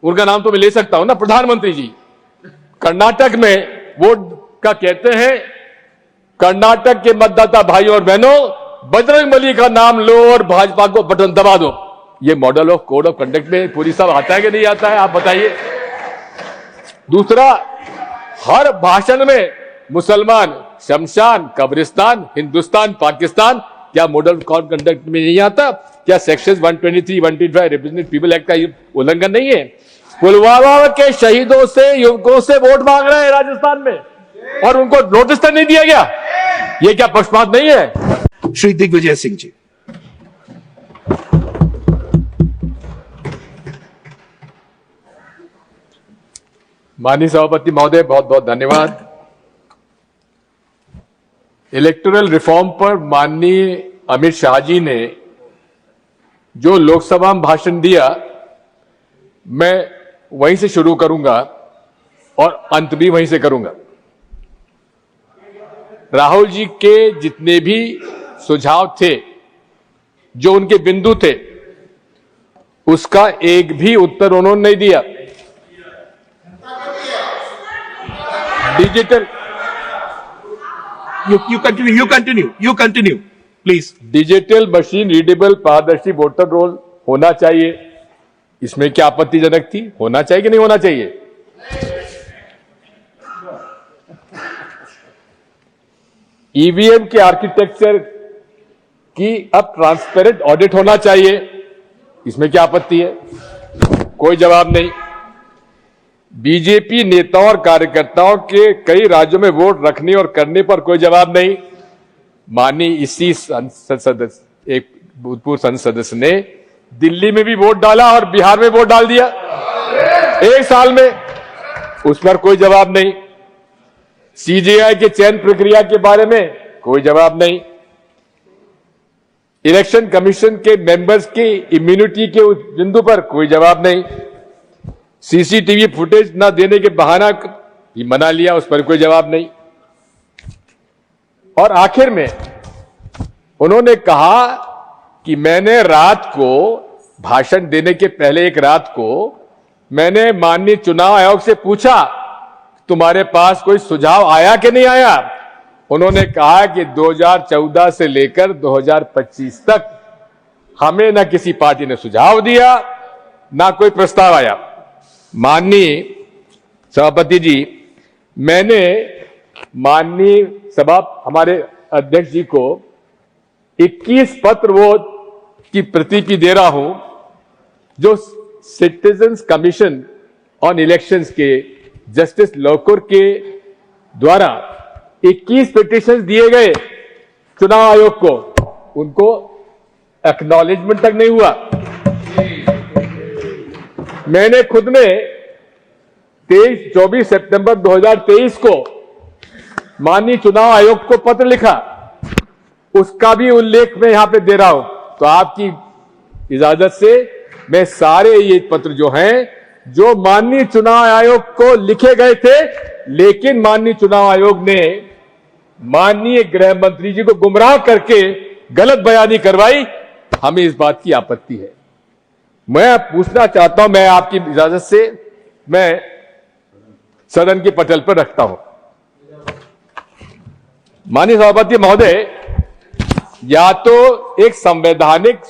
उनका नाम तो मैं ले सकता हूं ना, प्रधानमंत्री जी कर्नाटक में वोट का कहते हैं, कर्नाटक के मतदाता भाइयों और बहनों, बजरंगबली का नाम लो और भाजपा को बटन दबा दो। ये model of code of conduct में पूरी सब आता है कि नहीं आता है, आप बताइए। दूसरा, हर भाषण में मुसलमान, शमशान, कब्रिस्तान, हिंदुस्तान, पाकिस्तान, क्या मॉडल ऑफ कंडक्ट में नहीं आता? क्या सेक्शन 123, 125 रिप्रेजेंटेटिव पीपल एक्ट का उल्लंघन नहीं है? पुलवामा के शहीदों से, युवकों से वोट मांग रहे हैं राजस्थान में और उनको नोटिस तक नहीं दिया गया। ये क्या पक्षपात नहीं है? श्री दिग्विजय सिंह जी। माननीय सभापति महोदय, बहुत बहुत धन्यवाद। इलेक्टोरल रिफॉर्म पर माननीय अमित शाह जी ने जो लोकसभा में भाषण दिया, मैं वहीं से शुरू करूंगा और अंत भी वहीं से करूंगा। राहुल जी के जितने भी सुझाव थे, जो उनके बिंदु थे, उसका एक भी उत्तर उन्होंने नहीं दिया। Digital, you continue, please. Digital machine readable पारदर्शी वोटर रोल होना चाहिए, इसमें क्या आपत्तिजनक थी? होना चाहिए कि नहीं होना चाहिए? ईवीएम के आर्किटेक्चर की अब ट्रांसपेरेंट ऑडिट होना चाहिए, इसमें क्या आपत्ति है? कोई जवाब नहीं। बीजेपी नेताओं और कार्यकर्ताओं के कई राज्यों में वोट रखने और करने पर कोई जवाब नहीं। माननीय इसी संसद सदस्य, एक भूतपूर्व संसद सदस्य ने दिल्ली में भी वोट डाला और बिहार में वोट डाल दिया एक साल में, उस पर कोई जवाब नहीं। सीजेआई के चयन प्रक्रिया के बारे में कोई जवाब नहीं। इलेक्शन कमीशन के मेंबर्स की इम्यूनिटी के उस बिंदु पर कोई जवाब नहीं। सीसीटीवी फुटेज न देने के बहाना मना लिया, उस पर कोई जवाब नहीं। और आखिर में उन्होंने कहा कि मैंने रात को, भाषण देने के पहले एक रात को, मैंने माननीय चुनाव आयोग से पूछा तुम्हारे पास कोई सुझाव आया कि नहीं आया? उन्होंने कहा कि 2014 से लेकर 2025 तक हमें न किसी पार्टी ने सुझाव दिया, ना कोई प्रस्ताव आया। माननीय सभापति जी, मैंने माननीय सभा हमारे अध्यक्ष जी को 21 पत्र वो की प्रति भी दे रहा हूं, जो सिटीजन्स कमीशन ऑन इलेक्शंस के जस्टिस लोकुर के द्वारा 21 पिटीशन दिए गए चुनाव आयोग को, उनको एक्नॉलेजमेंट तक नहीं हुआ। मैंने खुद ने 24 सितंबर 2023 को माननीय चुनाव आयोग को पत्र लिखा, उसका भी उल्लेख मैं यहां पे दे रहा हूं। तो आपकी इजाजत से मैं सारे ये पत्र जो हैं, जो माननीय चुनाव आयोग को लिखे गए थे, लेकिन माननीय चुनाव आयोग ने माननीय गृह मंत्री जी को गुमराह करके गलत बयानी करवाई, हमें इस बात की आपत्ति है। मैं पूछना चाहता हूं, मैं आपकी इजाजत से मैं सदन के पटल पर रखता हूं। माननीय सभापति महोदय, या तो एक संवैधानिक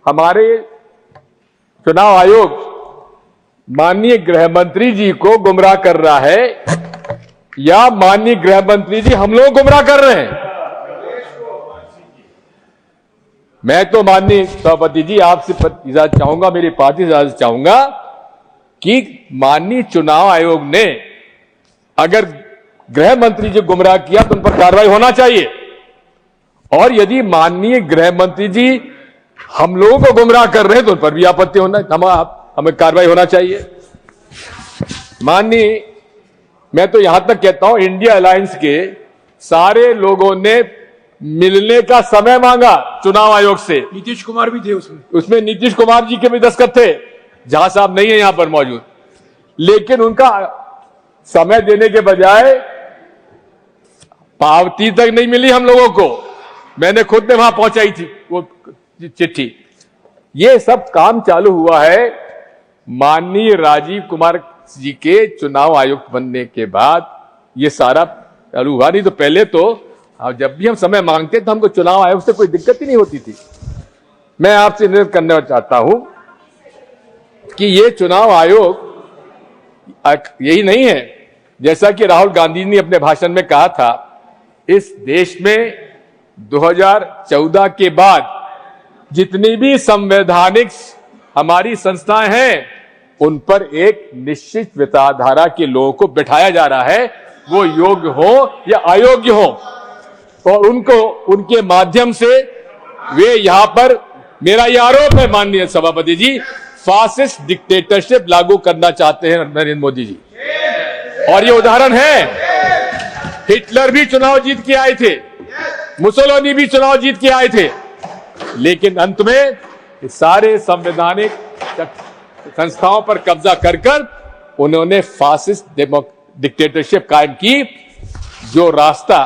हमारे चुनाव आयोग माननीय गृह मंत्री जी को गुमराह कर रहा है, या माननीय गृह मंत्री जी हम लोग गुमराह कर रहे हैं। मैं तो माननीय सभापति जी आपसे इजाजत चाहूंगा, मेरी पार्टी से इजाजत चाहूंगा कि माननीय चुनाव आयोग ने अगर गृह मंत्री जी गुमराह किया तो उन पर कार्रवाई होना चाहिए, और यदि माननीय गृह मंत्री जी हम लोगों को गुमराह कर रहे हैं तो उन पर भी आपत्ति होना, हमें कार्रवाई होना चाहिए। माननीय, मैं तो यहां तक कहता हूं, इंडिया अलायंस के सारे लोगों ने मिलने का समय मांगा चुनाव आयोग से। नीतीश कुमार भी थे उसमें नीतीश कुमार जी के भी दस्तखत थे, जहां साहब नहीं है यहां पर मौजूद, लेकिन उनका समय देने के बजाय पावती तक नहीं मिली हम लोगों को। मैंने खुद ने वहां पहुंचाई थी वो चिट्ठी। ये सब काम चालू हुआ है माननीय राजीव कुमार जी के चुनाव आयुक्त बनने के बाद ये सारा चालू हुआ। नहीं तो पहले तो जब भी हम समय मांगते तो हमको चुनाव आयोग से कोई दिक्कत ही नहीं होती थी। मैं आपसे निवेदन करना चाहता हूं कि ये चुनाव आयोग यही नहीं है, जैसा कि राहुल गांधी ने अपने भाषण में कहा था, इस देश में 2014 के बाद जितनी भी संवैधानिक हमारी संस्थाएं हैं उन पर एक निश्चित विचारधारा के लोगों को बिठाया जा रहा है, वो योग्य हो या अयोग्य हो, और उनको उनके माध्यम से वे यहां पर, मेरा यह आरोप है माननीय सभापति जी, फासिस्ट डिक्टेटरशिप लागू करना चाहते हैं नरेंद्र मोदी जी। और ये उदाहरण है, हिटलर भी चुनाव जीत के आए थे, मुसोलिनी भी चुनाव जीत के आए थे, लेकिन अंत में सारे संवैधानिक संस्थाओं पर कब्जा कर उन्होंने फासिस्ट डिक्टेटरशिप कायम की। जो रास्ता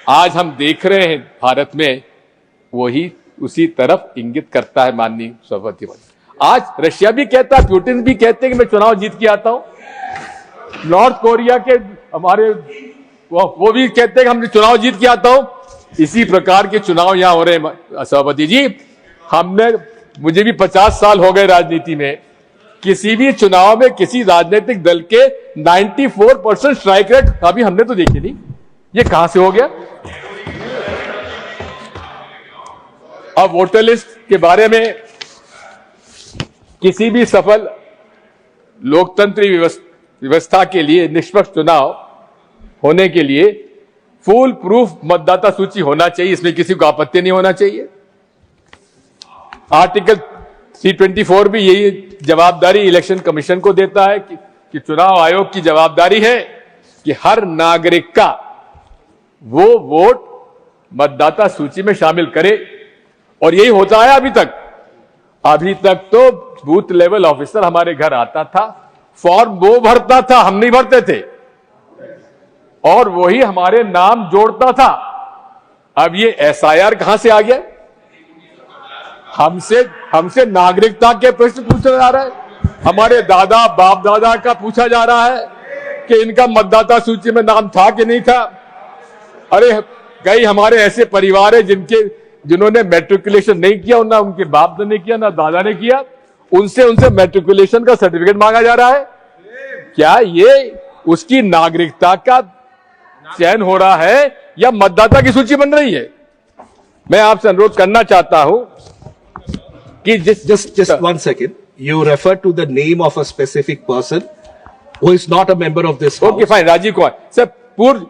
आज हम देख रहे हैं भारत में, वही उसी तरफ इंगित करता है माननीय सभापति। आज रशिया भी कहता है, पुतिन भी कहते हैं कि मैं चुनाव जीत के आता हूं। नॉर्थ कोरिया के हमारे वो भी कहते हैं कि हम चुनाव जीत के आता हूं। इसी प्रकार के चुनाव यहां हो रहे हैं सभापति जी। मुझे भी 50 साल हो गए राजनीति में, किसी भी चुनाव में किसी राजनीतिक दल के 94% स्ट्राइक रेट अभी हमने तो देखी नहीं। ये कहां से हो गया? अब वोटर लिस्ट के बारे में, किसी भी सफल लोकतंत्री व्यवस्था के लिए, निष्पक्ष चुनाव होने के लिए फुल प्रूफ मतदाता सूची होना चाहिए, इसमें किसी को आपत्ति नहीं होना चाहिए। आर्टिकल 324 भी यही जवाबदारी इलेक्शन कमीशन को देता है कि चुनाव आयोग की जवाबदारी है कि हर नागरिक का वो वोट मतदाता सूची में शामिल करे, और यही होता है अभी तक। अभी तक तो बूथ लेवल ऑफिसर हमारे घर आता था, फॉर्म वो भरता था, हम नहीं भरते थे, और वही हमारे नाम जोड़ता था। अब ये एसआईआर कहां से आ गया? हमसे नागरिकता के प्रश्न पूछा जा रहा है, हमारे दादा बाप दादा का पूछा जा रहा है कि इनका मतदाता सूची में नाम था कि नहीं था। अरे कई हमारे ऐसे परिवार है जिन्होंने मैट्रिकुलेशन नहीं किया, ना उनके बाप ने किया, ना दादा ने किया, उनसे मैट्रिकुलेशन का सर्टिफिकेट मांगा जा रहा है। क्या ये उसकी नागरिकता का चयन हो रहा है या मतदाता की सूची बन रही है? मैं आपसे अनुरोध करना चाहता हूं कि just 1 second. You refer to the name of a specific person who is not a member of this house. Okay fine, Rajiv Kumar sir, पूर्व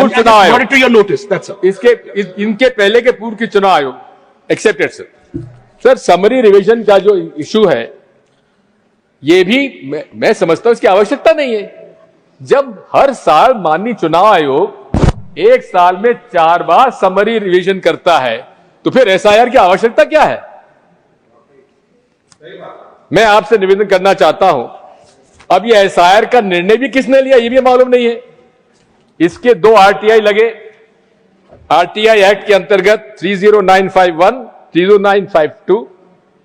चुनाव आयोग, brought it to your notice, that's all. इनके पहले के पूर्व के चुनाव आयोग एक्सेप्टेड सर। समरी रिवीजन का जो इशू है, ये भी मैं समझता हूं इसकी आवश्यकता नहीं है। जब हर साल माननीय चुनाव आयोग एक साल में 4 बार समरी रिवीजन करता है, तो फिर एसआईआर की आवश्यकता क्या है? मैं आपसे निवेदन करना चाहता हूं, अब ये एसआईआर का निर्णय भी किसने लिया ये भी मालूम नहीं है। इसके 2 आरटीआई लगे। आरटीआई एक्ट के अंतर्गत 30951, 30952।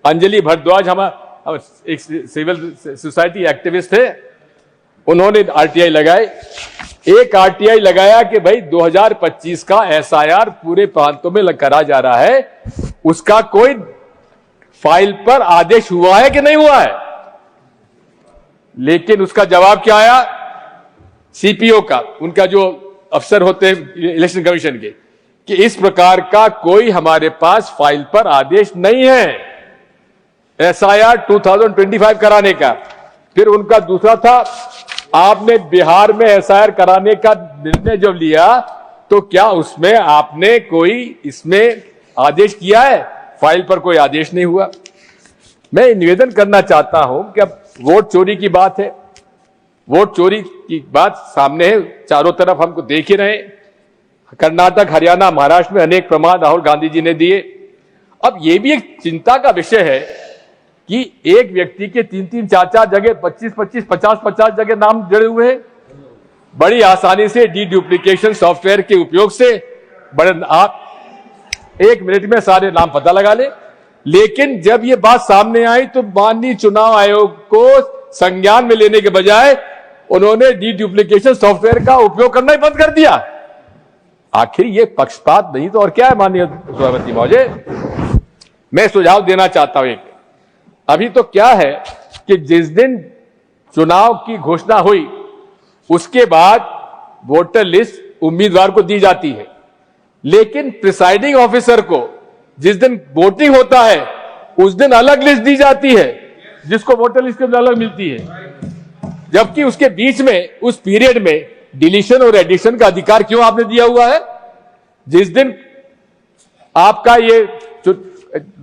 अंजलि भारद्वाज हमारा एक सिविल सोसाइटी एक्टिविस्ट है, उन्होंने आरटीआई लगाए। एक आरटीआई लगाया कि भाई 2025 का एसआईआर पूरे प्रांतों में करा जा रहा है, उसका कोई फाइल पर आदेश हुआ है कि नहीं हुआ है। लेकिन उसका जवाब क्या आया सीपीओ का, उनका जो अफसर होते हैं इलेक्शन कमीशन के, कि इस प्रकार का कोई हमारे पास फाइल पर आदेश नहीं है एसआईआर 2025 कराने का। फिर उनका दूसरा था, आपने बिहार में एसआईआर कराने का निर्णय जब लिया तो क्या उसमें आपने कोई इसमें आदेश किया है? फाइल पर कोई आदेश नहीं हुआ। मैं निवेदन करना चाहता हूं कि अब वोट चोरी की बात है, वोट चोरी की बात सामने है, चारों तरफ हमको देख ही रहे। कर्नाटक, हरियाणा, महाराष्ट्र में अनेक प्रमाण राहुल गांधी जी ने दिए। अब यह भी एक चिंता का विषय है कि एक व्यक्ति के 3-3, 4-4 जगह 25-25, 50-50 जगह नाम जुड़े हुए हैं। बड़ी आसानी से डीडुप्लीकेशन सॉफ्टवेयर के उपयोग से आप 1 मिनट में सारे नाम पता लगा ले। लेकिन जब ये बात सामने आई तो माननीय चुनाव आयोग को संज्ञान में लेने के बजाय उन्होंने डीडुप्लीकेशन सॉफ्टवेयर का उपयोग करना ही बंद कर दिया। आखिर ये पक्षपात नहीं तो और क्या है माननीय सभापति महोदय। मैं सुझाव देना चाहता हूं एक, अभी तो क्या है कि जिस दिन चुनाव की घोषणा हुई उसके बाद वोटर लिस्ट उम्मीदवार को दी जाती है, लेकिन प्रिसाइडिंग ऑफिसर को जिस दिन वोटिंग होता है उस दिन अलग लिस्ट दी जाती है, जिसको वोटर लिस्ट के अलग मिलती है, जबकि उसके बीच में उस पीरियड में डिलीशन और एडिशन का अधिकार क्यों आपने दिया हुआ है? जिस दिन आपका ये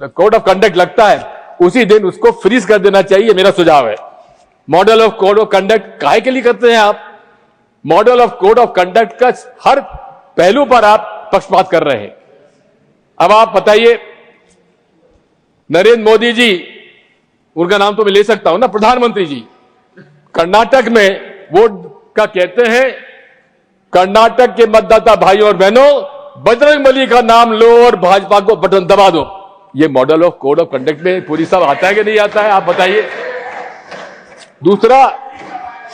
कोड ऑफ कंडक्ट लगता है उसी दिन उसको फ्रीज कर देना चाहिए, मेरा सुझाव है। Model of code of conduct काहे के लिए करते हैं आप? Model of code of conduct का हर पहलू पर आप पक्षपात कर रहे हैं। अब आप बताइए, नरेंद्र मोदी जी, उनका नाम तो मैं ले सकता हूं ना, प्रधानमंत्री जी, कर्नाटक में वोट का कहते हैं, कर्नाटक के मतदाता भाइयों और बहनों, बजरंगबली का नाम लो और भाजपा को बटन दबा दो। ये model of code of conduct में पूरी सब आता है कि नहीं आता है, आप बताइए। दूसरा,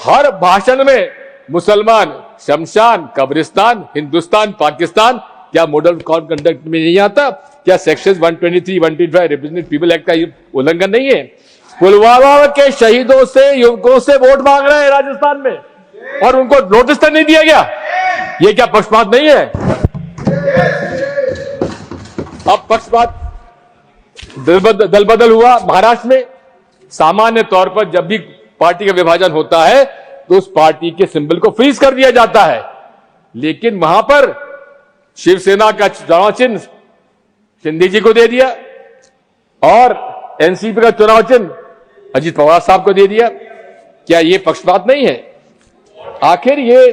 हर भाषण में मुसलमान, शमशान, कब्रिस्तान, हिंदुस्तान, पाकिस्तान, क्या मॉडल कोड कंडक्ट में नहीं आता? क्या सेक्शन 123, 125 रिप्रेजेंटेटिव पीपल एक्ट का उल्लंघन नहीं है? पुलवामा के शहीदों से, युवकों से वोट मांग रहे हैं राजस्थान में और उनको नोटिस तक नहीं दिया गया। ये क्या पक्षपात नहीं है? अब पक्षपात दल बदल हुआ महाराष्ट्र में। सामान्य तौर पर जब भी पार्टी का विभाजन होता है तो उस पार्टी के सिंबल को फ्रीज कर दिया जाता है, लेकिन वहां पर शिवसेना का चुनाव चिन्ह शिंदे जी को दे दिया और एनसीपी का चुनाव चिन्ह अजीत पवार साहब को दे दिया। क्या ये पक्षपात नहीं है? आखिर ये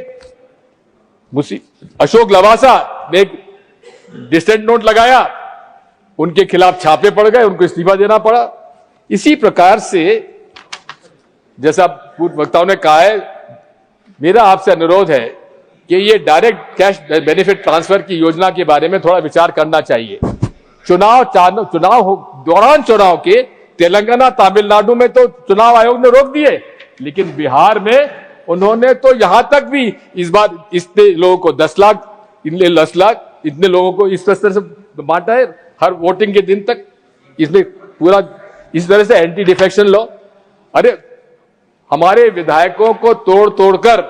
अशोक लवासा ने एक डिसेंट नोट लगाया, उनके खिलाफ छापे पड़ गए, उनको इस्तीफा देना पड़ा। इसी प्रकार से जैसा पूर्व वक्ताओं ने कहा है, मेरा आपसे अनुरोध है कि ये डायरेक्ट कैश बेनिफिट ट्रांसफर की योजना के बारे में थोड़ा विचार करना चाहिए। दौरान चुनाव के तेलंगाना, तमिलनाडु में तो चुनाव आयोग ने रोक दिए, लेकिन बिहार में उन्होंने तो यहां तक भी इस बार इतने लोगों को 10 लाख, इतने 10 लाख, इतने लोगों को इस तरह से बांटा है हर वोटिंग के दिन तक। इसमें पूरा इस तरह से एंटी डिफेक्शन लॉ, अरे हमारे विधायकों को तोड़ तोड़कर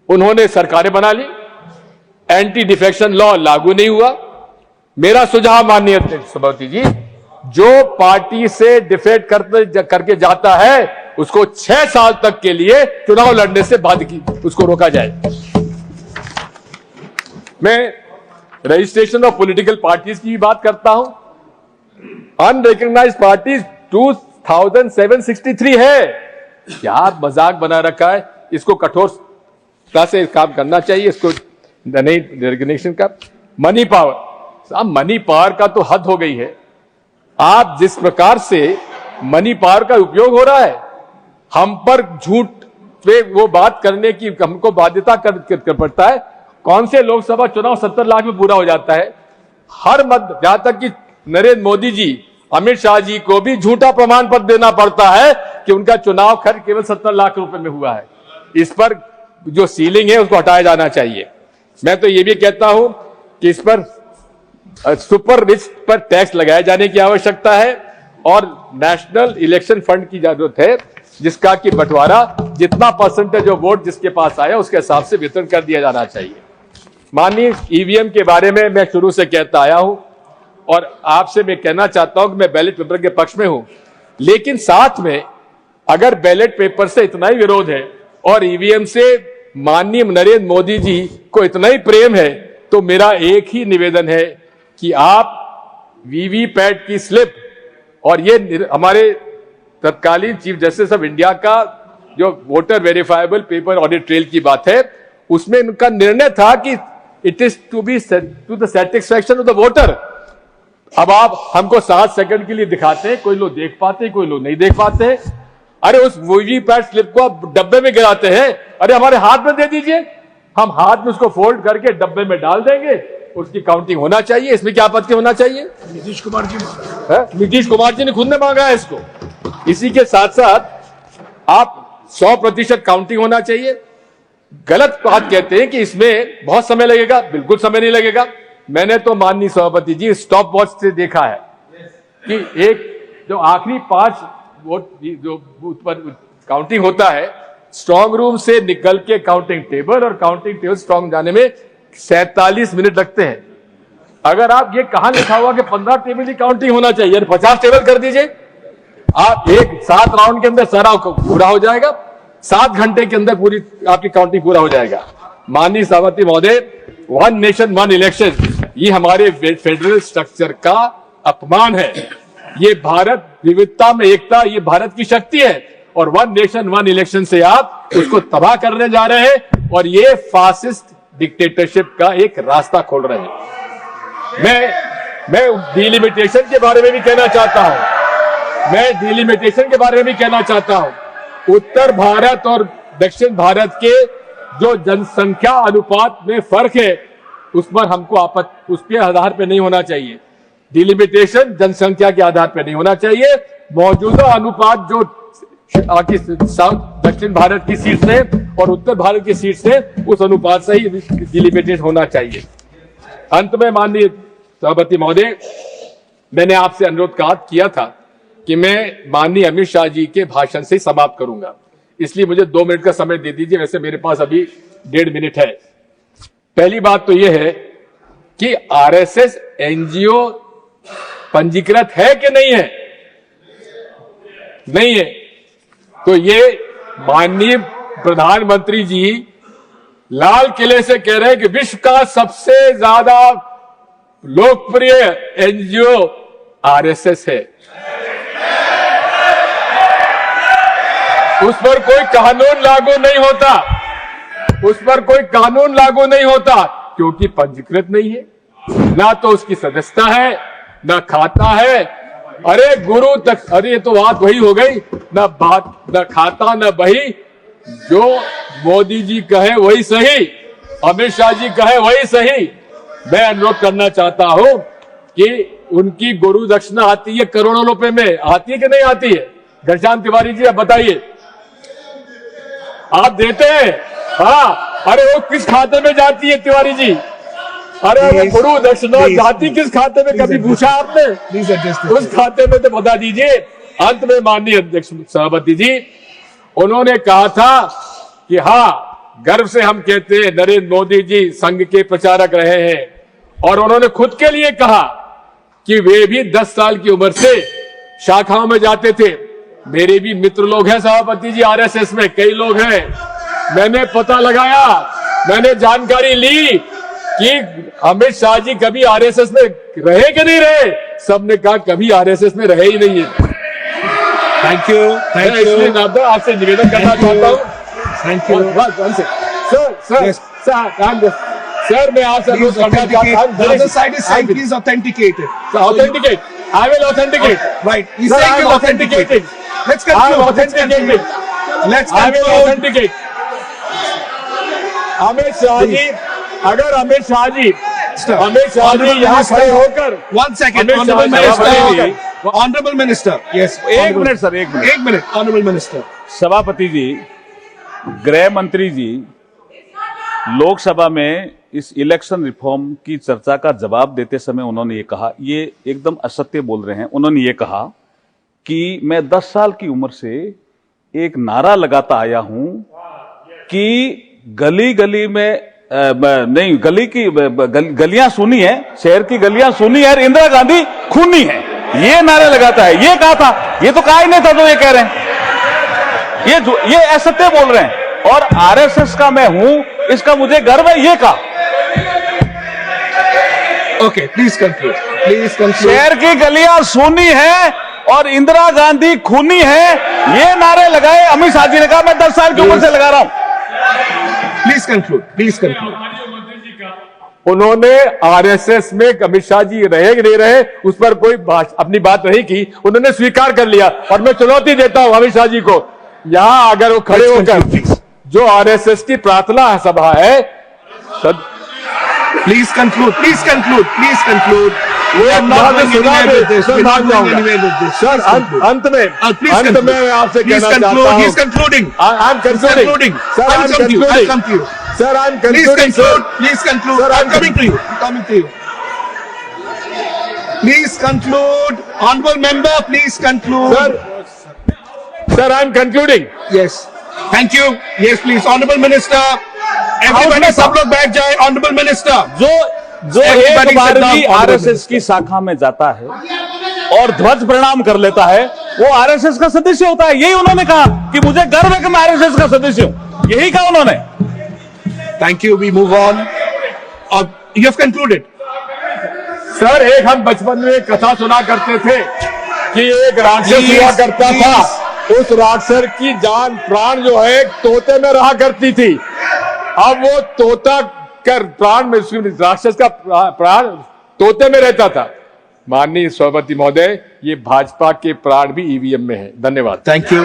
उन्होंने सरकारें बना ली, एंटी डिफेक्शन लॉ लागू नहीं हुआ। मेरा सुझाव माननीय सभापति जी, जो पार्टी से डिफेक्ट करके जाता है उसको 6 साल तक के लिए चुनाव लड़ने से उसको रोका जाए। मैं रजिस्ट्रेशन ऑफ पॉलिटिकल पार्टीज की भी बात करता हूं। अनरिकॉग्नाइज्ड पार्टीज 2763 है। क्या मजाक बना रखा है? इसको कठोरता से काम करना चाहिए, इसको नहीं रिकग्निशन का। मनी पावर, साहब मनी पावर का तो हद हो गई है। आप जिस प्रकार से मनी पावर का उपयोग हो रहा है, हम पर झूठ पे वो बात करने की हमको बाध्यता कर पड़ता है। कौन से लोकसभा चुनाव 70 लाख में पूरा हो जाता है? हर मत, जहां तक कि नरेंद्र मोदी जी, अमित शाह जी को भी झूठा प्रमाण पत्र देना पड़ता है कि उनका चुनाव खर्च केवल 70 लाख रुपए में हुआ है। इस पर जो सीलिंग है उसको हटाया जाना चाहिए। मैं तो ये भी कहता हूं कि इस पर सुपर रिच पर टैक्स लगाए जाने की आवश्यकता है और नेशनल इलेक्शन फंड की जरूरत है, जिसका कि बंटवारा जितना परसेंटेज ऑफ वोट जिसके पास आया उसके हिसाब से वितरण कर दिया जाना चाहिए। माननीय ईवीएम के बारे में मैं शुरू से कहता आया हूं और आपसे मैं कहना चाहता हूं कि मैं बैलेट पेपर के पक्ष में हूं, लेकिन साथ में अगर बैलेट पेपर से इतना ही विरोध है और ईवीएम से माननीय नरेंद्र मोदी जी को इतना ही प्रेम है, तो मेरा एक ही निवेदन है कि आप वीवीपैट की स्लिप और ये हमारे तत्कालीन चीफ जस्टिस ऑफ इंडिया का जो voter verifiable paper audit trail की बात है, उसमें उनका निर्णय था कि it is to be to the satisfaction of the voter. अब आप हमको 7 सेकंड के लिए दिखाते हैं, कोई लोग देख पाते हैं, कोई लोग नहीं देख पाते हैं। अरे उस वीवीपैट स्लिप को आप डब्बे में गिराते हैं, अरे हमारे हाथ में दे दीजिए, हम हाथ में उसको फोल्ड करके डब्बे में डाल देंगे, उसकी काउंटिंग होना चाहिए, इसमें क्या आपत्ति होना चाहिए? नीतीश कुमार जी नीतीश कुमार जी ने खुद ने मांगा है इसको। इसी के साथ साथ आप 100% काउंटिंग होना चाहिए। गलत बात कहते हैं कि इसमें बहुत समय लगेगा, बिल्कुल समय नहीं लगेगा। मैंने तो माननीय सभापति जी स्टॉप वॉच से देखा है कि एक जो आखिरी 5 वोट जो बूथ पर काउंटिंग होता है, स्ट्रांग रूम से निकल के काउंटिंग टेबल और काउंटिंग टेबल स्ट्रांग जाने में 47 मिनट लगते हैं। अगर आप ये कहां लिखा हुआ कि 15 टेबल की काउंटिंग होना चाहिए, 50 टेबल कर दीजिए। आप 7 राउंड के अंदर सारा पूरा हो जाएगा, 7 घंटे के अंदर पूरी आपकी काउंटिंग पूरा हो जाएगा। माननीय सभापति महोदय, 1 नेशन 1 इलेक्शन, ये हमारे फेडरल स्ट्रक्चर का अपमान है। ये भारत विविधता में एकता, ये भारत की शक्ति है, और 1 नेशन 1 इलेक्शन से आप उसको तबाह करने जा रहे हैं और ये फासिस्ट डिक्टेटरशिप का एक रास्ता खोल रहे हैं। मैं डिलिमिटेशन के बारे में भी कहना चाहता हूं। उत्तर भारत और दक्षिण भारत के जो जनसंख्या अनुपात में फर्क है, उस पर हमको उसके आधार पर नहीं होना चाहिए। डिलिमिटेशन जनसंख्या के आधार पर नहीं होना चाहिए। मौजूदा अनुपात जो दक्षिण भारत की सीट से और उत्तर भारत की सीट से, उस अनुपात से ही डिलिमिटेड होना चाहिए। अंत में माननीय सभापति महोदय, मैंने आपसे अनुरोध किया था कि मैं माननीय अमित शाह जी के भाषण से समाप्त करूंगा, इसलिए मुझे 2 मिनट का समय दे दीजिए। वैसे मेरे पास अभी 1.5 मिनट है। पहली बात तो यह है कि आरएसएस एनजीओ पंजीकृत है कि नहीं है? नहीं है। तो ये माननीय प्रधानमंत्री जी लाल किले से कह रहे हैं कि विश्व का सबसे ज्यादा लोकप्रिय एनजीओ आरएसएस है। उस पर कोई कानून लागू नहीं होता, क्योंकि पंजीकृत नहीं है, ना तो उसकी सदस्यता है, ना खाता है। अरे गुरु तक, अरे तो बात वही हो गई, ना खाता ना बही। जो मोदी जी कहे वही सही, अमित शाह जी कहे वही सही। मैं अनुरोध करना चाहता हूं कि उनकी गुरु दक्षिणा आती है करोड़ों रुपए में, आती है कि नहीं आती है? घनश्याम तिवारी जी आप बताइए, आप देते हैं? हाँ। अरे वो किस खाते में जाती है तिवारी जी? अरे वो गुरु दक्षिणा जाती किस खाते में, कभी पूछा आपने? उस खाते में तो बता दीजिए। अंत में माननीय अध्यक्ष सभापति जी, उन्होंने कहा था कि हाँ, गर्व से हम कहते हैं नरेंद्र मोदी जी संघ के प्रचारक रहे हैं, और उन्होंने खुद के लिए कहा कि वे भी 10 साल की उम्र से शाखाओं में जाते थे। मेरे भी मित्र लोग हैं सभापति जी, आरएसएस में कई लोग हैं। मैंने पता लगाया, मैंने जानकारी ली कि अमित शाह जी कभी आरएसएस में रहे कि नहीं रहे। सबने कहा कभी आरएसएस में रहे ही नहीं है। Thank you. आपसे निवेदन करना चाहता हूँ। Thank you. सर मैं आपसे अनुरोध करना चाहता हूँ। The other side is saying please authenticate it. Authenticate. I will authenticate. Right. He's saying he'll authenticate it. Let's conclude. Let's I will conclude. authenticate. Amit Shah ji, अगर अमित शाह जी यहाँ खड़े होकर, One second, Honorable Minister. Yes. एक मिनट सर, एक minute. Honorable Minister. सभापति जी, गृह मंत्री जी लोकसभा में इस इलेक्शन रिफॉर्म की चर्चा का जवाब देते समय उन्होंने ये कहा, ये एकदम असत्य बोल रहे हैं। उन्होंने ये कहा कि मैं 10 साल की उम्र से एक नारा लगाता आया हूं कि गली गली में नहीं, गलियां सुनी है, शहर की गलियां सुनी है और इंदिरा गांधी खूनी है, ये नारे लगाता है। ये कहा था, ये तो कहा ही नहीं था जो ये कह रहे हैं। ये असत्य बोल रहे हैं। और आरएसएस का मैं हूं, इसका मुझे गर्व है, ये कहा। Okay, please conclude. Please conclude. शहर की गलियां सुनी है और इंदिरा गांधी खूनी है, ये नारे लगाए अमित शाह जी ने कहा। मैं 10 साल की उम्र से लगा रहा हूं। Please conclude. Please conclude. उन्होंने आरएसएस में अमित शाह जी रहे कि नहीं रहे, उस पर कोई अपनी बात नहीं की। उन्होंने स्वीकार कर लिया, और मैं चुनौती देता हूं अमित शाह जी को, यहां अगर वो खड़े होकर जो आरएसएस की प्रार्थना सभा है Please conclude. Please conclude. Please conclude. We are not यहाँ पे going सुना anywhere they, with this. Sir, We're not मान going जाऊंगा। anywhere with this. Sir Please conclude. अंत में Please अंत conclude. में मैं आपसे Please कहना conclude. चाहता He's हूँ concluding. I'm He's concluding. concluding. Sir, I'll I'm come to you. I'll concluding. come to you. Sir, I'm Please concluding, sir. conclude. Please conclude. Sir, I'm coming to you. I'm coming to you. Please conclude. Honorable member, please conclude. Sir, I'm concluding. Yes. Thank you. Yes, please. Honorable Minister. Everybody सब लोग बैठ जाए. Honorable Minister. जो Everybody एक बार sit down, भी honorable RSS की शाखा में जाता है और ध्वज प्रणाम कर लेता है वो आरएसएस का सदस्य होता है। यही उन्होंने कहा कि मुझे गर्व है कि मैं आरएसएस का सदस्य हूं। यही कहा उन्होंने। Thank you. We move on. You have concluded. Sir एक हम बचपन में एक कथा सुना करते थे कि एक राक्षस हुआ करता था। उस राक्षस की जान प्राण जो है एक तोते में रहा करती थी। अब वो तोता कर प्राण में राक्षस का प्राण तोते में रहता था। माननीय सभापति महोदय, ये भाजपा के प्राण भी ईवीएम में है। धन्यवाद। Thank you.